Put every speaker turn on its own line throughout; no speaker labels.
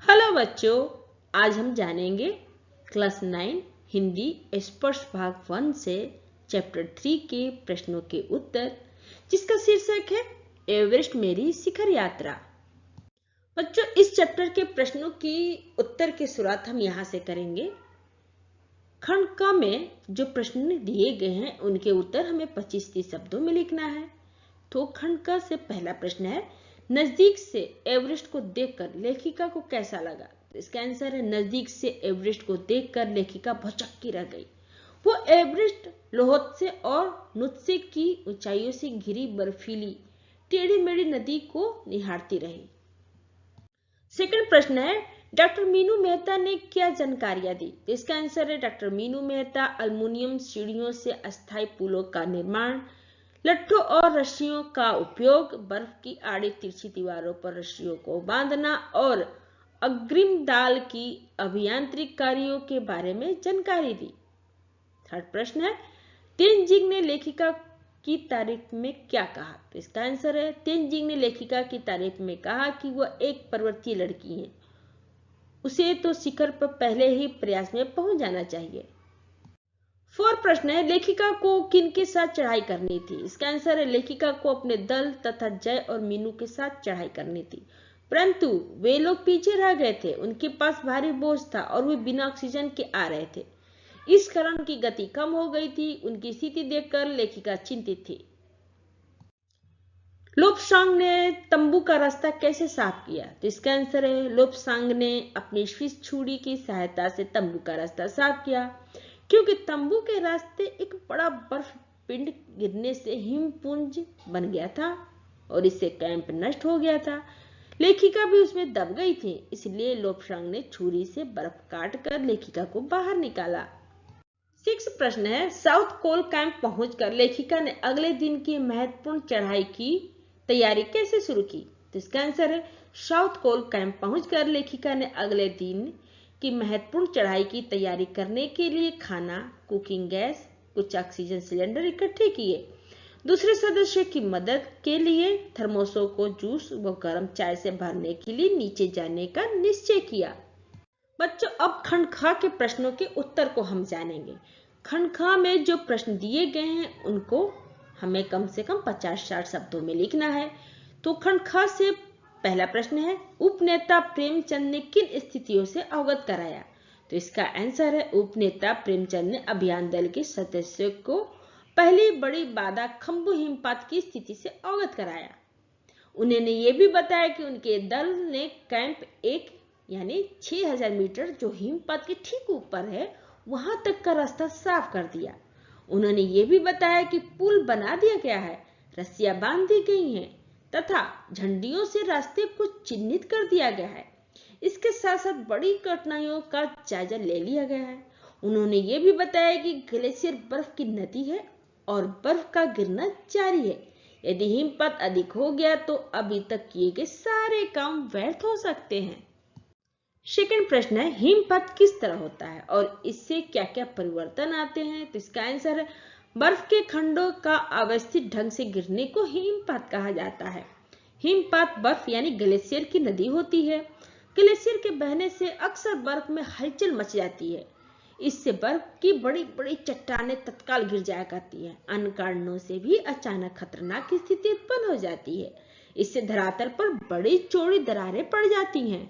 Hello बच्चों, आज हम जानेंगे क्लास 9 हिंदी स्पर्श भाग 1 से चैप्टर 3 के प्रश्नों के उत्तर, जिसका शीर्षक है एवरेस्ट मेरी शिखर यात्रा। बच्चों, इस चैप्टर के प्रश्नों की उत्तर की शुरुआत हम यहाँ से करेंगे। खंड क में जो प्रश्न दिए गए हैं उनके उत्तर हमें 25-30 शब्दों में लिखना है। तो खंड क से पहला प्रश्न है, नजदीक से एवरेस्ट को देखकर लेखिका को कैसा लगा? इसका आंसर है, नजदीक से एवरेस्ट को देखकर लेखिका भौचक्की रह गई। वो एवरेस्ट लोहत्से और नुत्से की ऊंचाइयों से घिरी बर्फीली टेढ़ी मेढ़ी नदी को निहारती रही। सेकंड प्रश्न है, डॉक्टर मीनू मेहता ने क्या जानकारियां दी? इसका आंसर है, डॉक्टर मीनू मेहता अल्मुनियम सीढ़ियों से अस्थायी पुलों का निर्माण, लट्ठों और रस्सियों का उपयोग, बर्फ की आड़ी तिरछी दीवारों पर रस्सियों को बांधना और अग्रिम दाल की अभियांत्रिक कार्यों के बारे में जानकारी दी। थर्ड प्रश्न है, तेनजिंग ने लेखिका की तारीफ में क्या कहा? तो इसका आंसर है, तेनजिंग ने लेखिका की तारीफ में कहा कि वह एक पर्वतीय लड़की है, उसे तो शिखर पर पहले ही प्रयास में पहुंच जाना चाहिए। फोर्थ प्रश्न है, लेखिका को किनके साथ चढ़ाई करनी थी? इसका आंसर है, लेखिका को अपने दल तथा जय और मीनू के साथ चढ़ाई करनी थी, परंतु वे लोग पीछे रह गए थे। उनके पास भारी बोझ था और वे बिना ऑक्सीजन के आ रहे थे। इस कारण उनकी गति कम हो गई थी। उनकी स्थिति देखकर लेखिका चिंतित थी। लोब्सांग ने तंबू का रास्ता कैसे साफ किया? तो इसका आंसर है, लोब्सांग ने अपनी फिश छुरी की सहायता से तंबू का रास्ता साफ किया, क्योंकि तंबू के रास्ते एक बड़ा बर्फ पिंड गिरने से हिमपुंज बन गया था और इससे कैंप नष्ट हो गया था। लेखिका भी उसमें दब गई थी, इसलिए लोब्सांग ने छुरी से बर्फ काटकर लेखिका को बाहर निकाला। 6 प्रश्न है, साउथ कोल कैंप पहुंचकर लेखिका ने अगले दिन की महत्वपूर्ण चढ़ाई की तैयारी कैसे शुरू की? तो इसका आंसर है, साउथ कोल कैंप पहुंचकर लेखिका ने अगले दिन की महत्वपूर्ण चढ़ाई की तैयारी करने के लिए खाना, कुकिंग गैस, कुछ ऑक्सीजन सिलेंडर इकट्ठे किए। दूसरे सदस्य की मदद के लिए थर्मोसों को जूस व गर्म चाय से भरने के लिए नीचे जाने का निश्चय किया। बच्चों, अब खंड ख के प्रश्नों के उत्तर को हम जानेंगे। खंड ख में जो प्रश्न दिए गए हैं उनको हमें कम से कम 50-60 शब्दों में लिखना है। तो खंड ख से पहला प्रश्न है, उपनेता प्रेमचंद ने किन स्थितियों से अवगत कराया? तो इसका आंसर है, उपनेता प्रेमचंद ने अभियान दल के सदस्यों को पहली बड़ी बाधा खंबू हिमपात की स्थिति से अवगत कराया। उन्होंने ये भी बताया कि उनके दल ने कैंप 1 यानी 6000 मीटर जो हिमपात के ठीक ऊपर है वहां तक का रास्ता साफ कर दिया। उन्होंने ये भी बताया कि पुल बना दिया गया है, रस्सियां बांध दी गई हैं तथा झंडियों से रास्ते को चिन्हित कर दिया गया है। इसके साथ साथ बड़ी कठिनाइयों का जायजा ले लिया गया है। उन्होंने ये भी बताया कि ग्लेशियर बर्फ की नदी है और बर्फ का गिरना जारी है। यदि हिमपात अधिक हो गया तो अभी तक किए गए सारे काम व्यर्थ हो सकते हैं। सेकंड प्रश्न है, हिमपात किस तरह होता है और इससे क्या क्या परिवर्तन आते हैं? तो इसका आंसर है, बर्फ के खंडों का अव्यवस्थित ढंग से गिरने को हिमपात कहा जाता है। हिमपात बर्फ यानी ग्लेशियर की नदी होती है। ग्लेशियर के बहने से अक्सर बर्फ में हलचल मच जाती है। इससे बर्फ की बड़ी बड़ी चट्टानें तत्काल गिर जाया करती है। अन्य कारणों से भी अचानक खतरनाक स्थिति उत्पन्न हो जाती है। इससे धरातल पर बड़ी चौड़ी दरारें पड़ जाती हैं।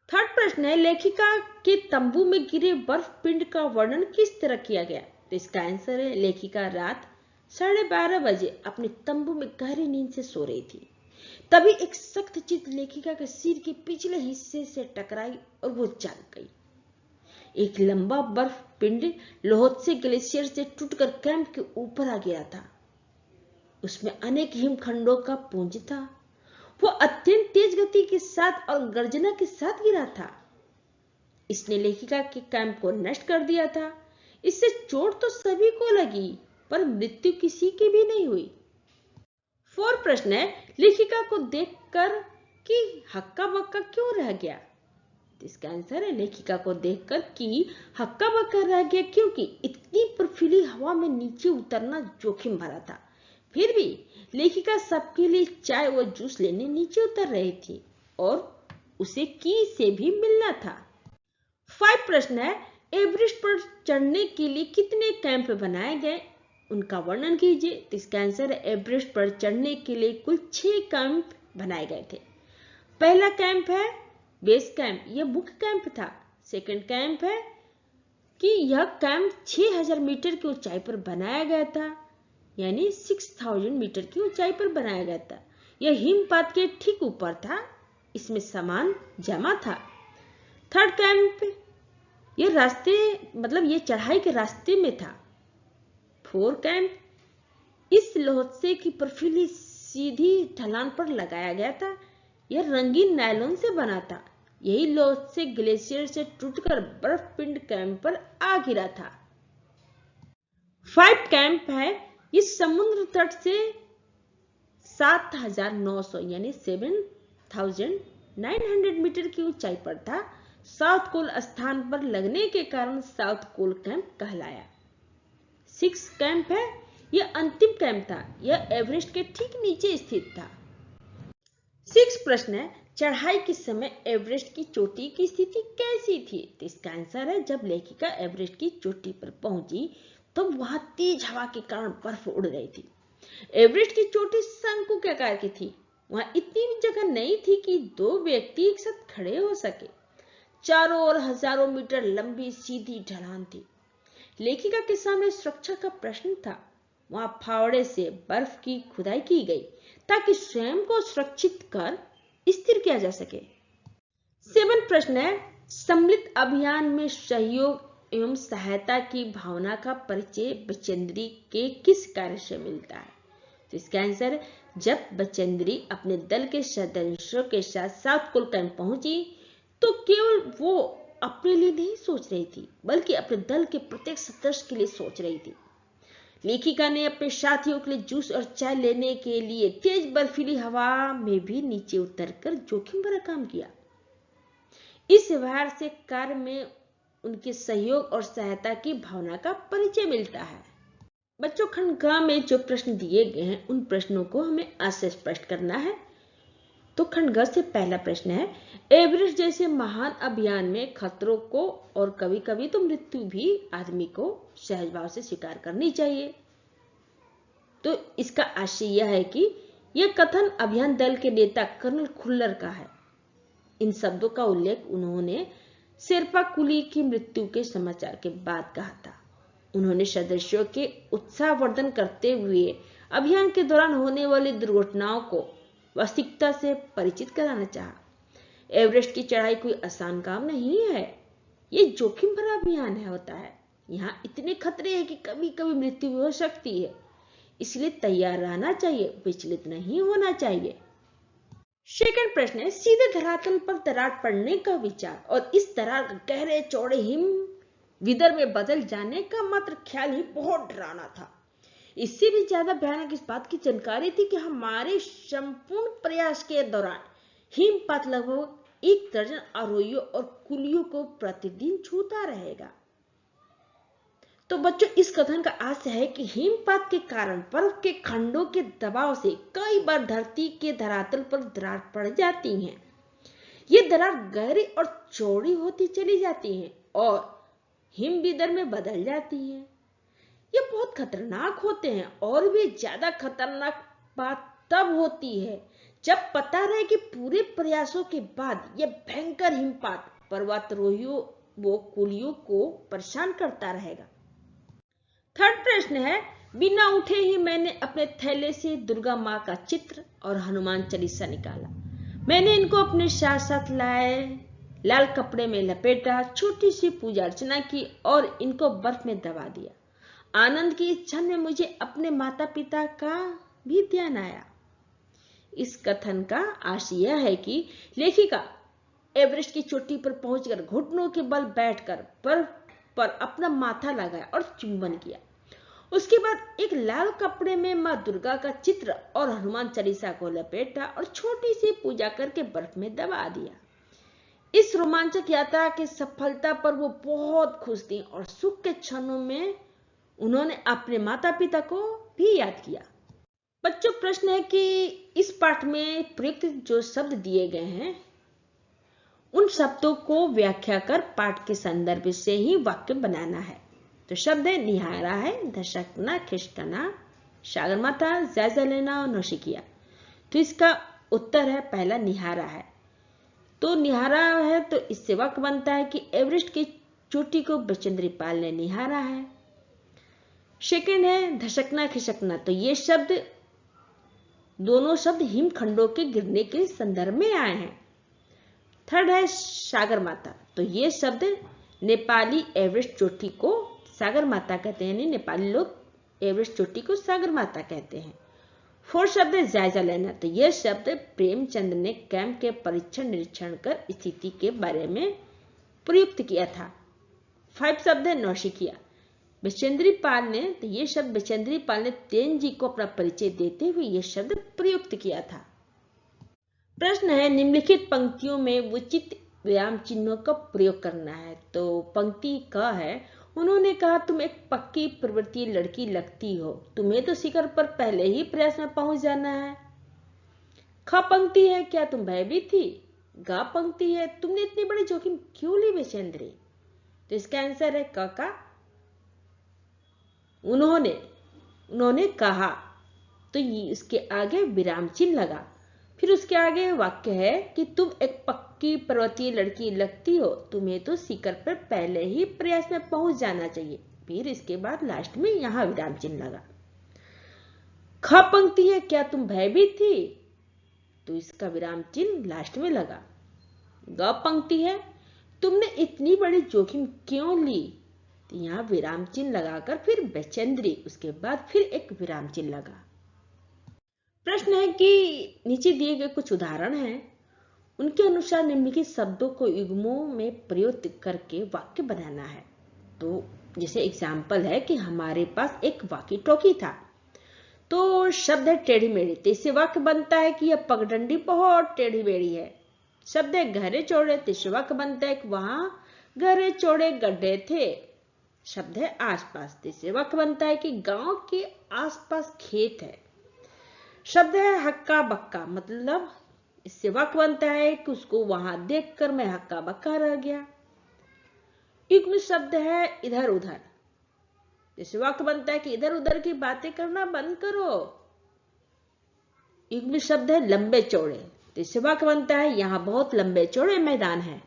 थर्ड प्रश्न है, लेखिका के तंबू में गिरे बर्फ पिंड का वर्णन किस तरह किया गया? तो इसका आंसर है, लेखिका रात 12:30 बजे अपने तंबू में गहरी नींद से सो रही थी। तभी एक सख्त चित लेखिका के सिर के पिछले हिस्से से टकराई और वो जाग गई। एक लंबा बर्फ पिंड लोहत्से ग्लेशियर से टूटकर कैंप के ऊपर आ गया था। उसमें अनेक हिमखंडों का पुंज था। वो अत्यंत तेज गति के साथ और गर्जना के साथ गिरा था। इसने लेखिका के कैंप को नष्ट कर दिया था। इससे चोट तो सभी को लगी पर मृत्यु किसी की भी नहीं हुई। फोर्थ प्रश्न है, लेखिका को देखकर कि हक्का बक्का क्यों रह गया? इसका आंसर है, लेखिका को देखकर कि हक्का बक्का रह गया क्योंकि इतनी बर्फीली हवा में नीचे उतरना जोखिम भरा था। फिर भी लेखिका सबके लिए चाय व जूस लेने नीचे उतर रही थी और उसे की से भी मिलना था। 5 प्रश्न है, एवरेस्ट पर चढ़ने के लिए कितने कैंप बनाए गए, उनका वर्णन कीजिए। तो इसका आंसर है, एवरेस्ट पर चढ़ने के लिए कुल 6 कैंप बनाए गए थे। पहला कैंप है बेस कैंप, यह मुख्य कैंप था। सेकंड कैंप है कि यह कैंप 6000 मीटर की ऊंचाई पर बनाया गया था, यानी 6000 मीटर की ऊंचाई पर बनाया गया था। यह हिमपात के ठीक ऊपर था, इसमें सामान जमा था। थर्ड कैंप ये रास्ते ये चढ़ाई के रास्ते में था। फोर्थ कैंप इस लोहसे की बर्फीली सीधी ढलान पर लगाया गया था। यह रंगीन नायलॉन से बना था। यही लोहसे ग्लेशियर से टूटकर बर्फ पिंड कैंप पर आ गिरा था। 5 कैंप है, इस समुद्र तट से 7900 यानी 7900 मीटर की ऊंचाई पर था। साउथ पोल स्थान पर लगने के कारण साउथ पोल कैंप कहलाया। 6 कैंप है, यह अंतिम कैंप था। यह एवरेस्ट के ठीक नीचे स्थित था। 6 प्रश्न है, चढ़ाई के समय एवरेस्ट की चोटी की स्थिति कैसी थी। तो इसका आंसर है, जब लेखिका एवरेस्ट की चोटी पर पहुंची तो वहां तेज हवा के कारण बर्फ उड़ रही थी। एवरेस्ट की चोटी शंकु के आकार की थी। वहां इतनी भी जगह नहीं थी कि 2 व्यक्ति एक साथ खड़े हो सके। चारों ओर हजारों मीटर लंबी सीधी ढलान थी। लेखिका के सामने सुरक्षा का प्रश्न था। वहां फावड़े से बर्फ की खुदाई की गई ताकि स्वयं को सुरक्षित कर स्थिर किया जा सके। 7 प्रश्न है, सम्मिलित अभियान में सहयोग एवं सहायता की भावना का परिचय बचेंद्री के किस कार्य से मिलता है। तो इसका आंसर है, जब बचेंद्री अपने दल के सदस्यों के साथ साउथ पोल कैंप पहुंची तो केवल वो अपने लिए नहीं सोच रही थी, बल्कि अपने दल के प्रत्येक सदस्य के लिए सोच रही थी। लेखिका ने अपने साथियों के लिए जूस और चाय लेने के लिए तेज बर्फीली हवा में भी नीचे उतरकर जोखिम भरा काम किया। इस व्यवहार से कार्य में उनके सहयोग और सहायता की भावना का परिचय मिलता है। बच्चों, खंड ग में जो प्रश्न दिए गए हैं उन प्रश्नों को हमें आज से स्पष्ट करना है। तो खंड ग से पहला प्रश्न है, एवरेस्ट जैसे महान अभियान में खतरों को और कभी कभी तो मृत्यु भी आदमी को सहज भाव से स्वीकार करनी चाहिए। तो इसका आशय यह है कि यह कथन अभियान दल के नेता कर्नल खुल्लर का है। इन शब्दों का उल्लेख उन्होंने शेरपा कुली की मृत्यु के समाचार के बाद कहा था। उन्होंने सदस्यों के उत्साहवर्धन करते हुए अभियान के दौरान होने वाली दुर्घटनाओं को वास्तविकता से परिचित कराना चाहा। एवरेस्ट की चढ़ाई कोई आसान काम नहीं है, ये जोखिम भरा अभियान होता है। यहाँ इतने खतरे हैं कि कभी कभी मृत्यु हो सकती है, इसलिए तैयार रहना चाहिए, विचलित नहीं होना चाहिए। सेकंड प्रश्न है, सीधे धरातल पर दरार पड़ने का विचार और इस दरार का गहरे चौड़े हिम विदर में बदल जाने का मात्र ख्याल ही बहुत डरावना था। इससे भी ज्यादा भयानक इस बात की जानकारी थी कि हमारे संपूर्ण प्रयास के दौरान हिमपात लगभग 1 दर्जन आरोहियों और कुलियों को प्रतिदिन छूता रहेगा। तो बच्चों, इस कथन का आशय है कि हिमपात के कारण बर्फ के खंडों के दबाव से कई बार धरती के धरातल पर दरार पड़ जाती है। ये दरार गहरी और चौड़ी होती चली जाती है और हिमविदर में बदल जाती है। ये बहुत खतरनाक होते हैं और भी ज्यादा खतरनाक बात तब होती है जब पता रहे कि पूरे प्रयासों के बाद यह भयंकर हिमपात पर्वतारोहियों व कुलियों को परेशान करता रहेगा। थर्ड प्रश्न है, बिना उठे ही मैंने अपने थैले से दुर्गा माँ का चित्र और हनुमान चालीसा निकाला। मैंने इनको अपने साथ साथ लाए, लाल कपड़े में लपेटा, छोटी सी पूजा अर्चना की और इनको बर्फ में दबा दिया। आनंद की इस क्षण में मुझे अपने माता पिता का भी ध्यान आया। इस कथन का आशय यह है कि लेखिका एवरेस्ट की चोटी पर पहुंचकर घुटनों के बल बैठकर बर्फ पर अपना माथा लगाया और चुंबन किया। उसके बाद एक लाल कपड़े में मां दुर्गा का चित्र और हनुमान चालीसा को लपेटा और छोटी सी पूजा करके बर्फ में दबा दिया। इस रोमांचक यात्रा की सफलता पर वो बहुत खुश थी और सुख के क्षणों में उन्होंने अपने माता पिता को भी याद किया। बच्चों, प्रश्न है कि इस पाठ में प्रयुक्त जो शब्द दिए गए हैं उन शब्दों को व्याख्या कर पाठ के संदर्भ से ही वाक्य बनाना है। तो शब्द है निहारा है, धसकना, खिसकना, सागरमाथा, जायजा लेना और नौसिखिया। तो इसका उत्तर है पहला निहारा है। तो निहारा है तो इससे वाक्य बनता है कि एवरेस्ट की चोटी को बचेंद्री पाल ने निहारा है। सेकंड है धसकना खिसकना, तो ये शब्द दोनों शब्द हिमखंडों के गिरने के संदर्भ में आए हैं। थर्ड है सागरमाथा, तो ये शब्द नेपाली एवरेस्ट चोटी को सागरमाथा कहते हैं, यानी नेपाली लोग एवरेस्ट चोटी को सागरमाथा कहते हैं। फोर्थ शब्द है जायजा लेना, तो यह शब्द प्रेमचंद ने कैंप के परीक्षण निरीक्षण कर स्थिति के बारे में प्रयुक्त किया था। 5 शब्द है नौसिखिया, बचेंद्री पाल ने, तो ये शब्द बचेंद्री पाल ने तेनजी को अपना परिचय देते हुए यह शब्द प्रयुक्त किया था। प्रश्न है निम्नलिखित पंक्तियों में उचित विराम चिन्हों का प्रयोग करना है। तो पंक्ति क है, उन्होंने कहा तुम एक पक्की प्रवृत्ति लड़की लगती हो, तुम्हें तो शिखर पर पहले ही प्रयास में पहुंच जाना है। ख पंक्ति है, क्या तुम भयभीत थी। ग पंक्ति है, तुमने इतनी बड़ी जोखिम क्यों ली बचेंद्री। तो इसका आंसर है क का उन्होंने कहा, तो इसके आगे विराम चिन्ह लगा। फिर उसके आगे वाक्य है कि तुम एक पक्की पर्वतीय लड़की लगती हो, तुम्हें तो शिखर पर पहले ही प्रयास में पहुंच जाना चाहिए। फिर इसके बाद लास्ट में यहां विराम चिन्ह लगा। ख पंक्ति है, क्या तुम भयभीत थी, तो इसका विराम चिन्ह लास्ट में लगा। ग पंक्ति है, तुमने इतनी बड़ी जोखिम क्यों ली, तो यहां विराम चिन्ह लगाकर फिर बचेंद्री, उसके बाद फिर एक विराम चिन्ह लगा। प्रश्न है कि नीचे दिए गए कुछ उदाहरण हैं, उनके अनुसार निम्नलिखित शब्दों को युग्मों में प्रयुक्त करके वाक्य बनाना है। तो जैसे एग्जाम्पल है कि हमारे पास एक वॉकी टॉकी था, तो शब्द है टेढ़ी मेढ़ी, तो इससे वाक्य बनता है कि यह पगडंडी बहुत टेढ़ी मेढ़ी है। शब्द है गहरे चौड़े, तो इससे वाक्य बनता है कि वहां गहरे चौड़े गड्ढे थे। शब्द है आसपास, तो इससे वाक्य बनता है कि गांव के आसपास खेत है। शब्द है हक्का बक्का, मतलब इससे वाक्य बनता है कि उसको वहां देखकर मैं हक्का बक्का रह गया। युग्म शब्द है इधर उधर, इससे वाक्य बनता है कि इधर उधर की बातें करना बंद करो। युग्म शब्द है लंबे चौड़े, तो इससे वाक्य बनता है यहां बहुत लंबे चौड़े मैदान है।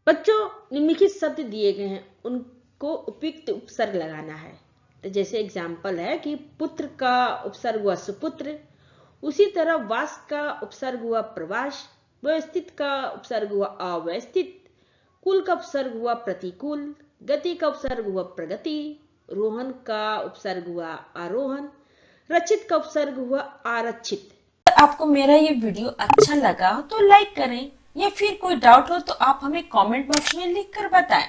बच्चों निम्नलिखित शब्द दिए गए हैं, उनको उपयुक्त उपसर्ग लगाना है। तो जैसे एग्जाम्पल है कि पुत्र का उपसर्ग हुआ सुपुत्र, उसी तरह वास का उपसर्ग हुआ प्रवास, व्यवस्थित का उपसर्ग हुआ अव्यवस्थित, कुल का उपसर्ग हुआ प्रतिकूल, गति का उपसर्ग हुआ प्रगति, रोहन का उपसर्ग हुआ आरोहण, रचित का उपसर्ग हुआ आरक्षित।
आपको मेरा ये वीडियो अच्छा लगा हो तो लाइक करें, या फिर कोई डाउट हो तो आप हमें कमेंट बॉक्स में लिख कर बताएं।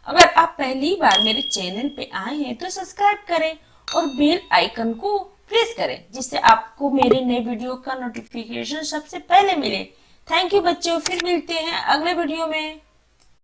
अगर आप पहली बार मेरे चैनल पे आए हैं तो सब्सक्राइब करें और बेल आइकन को प्रेस करें, जिससे आपको मेरे नए वीडियो का नोटिफिकेशन सबसे पहले मिले। थैंक यू बच्चों, फिर मिलते हैं अगले वीडियो में।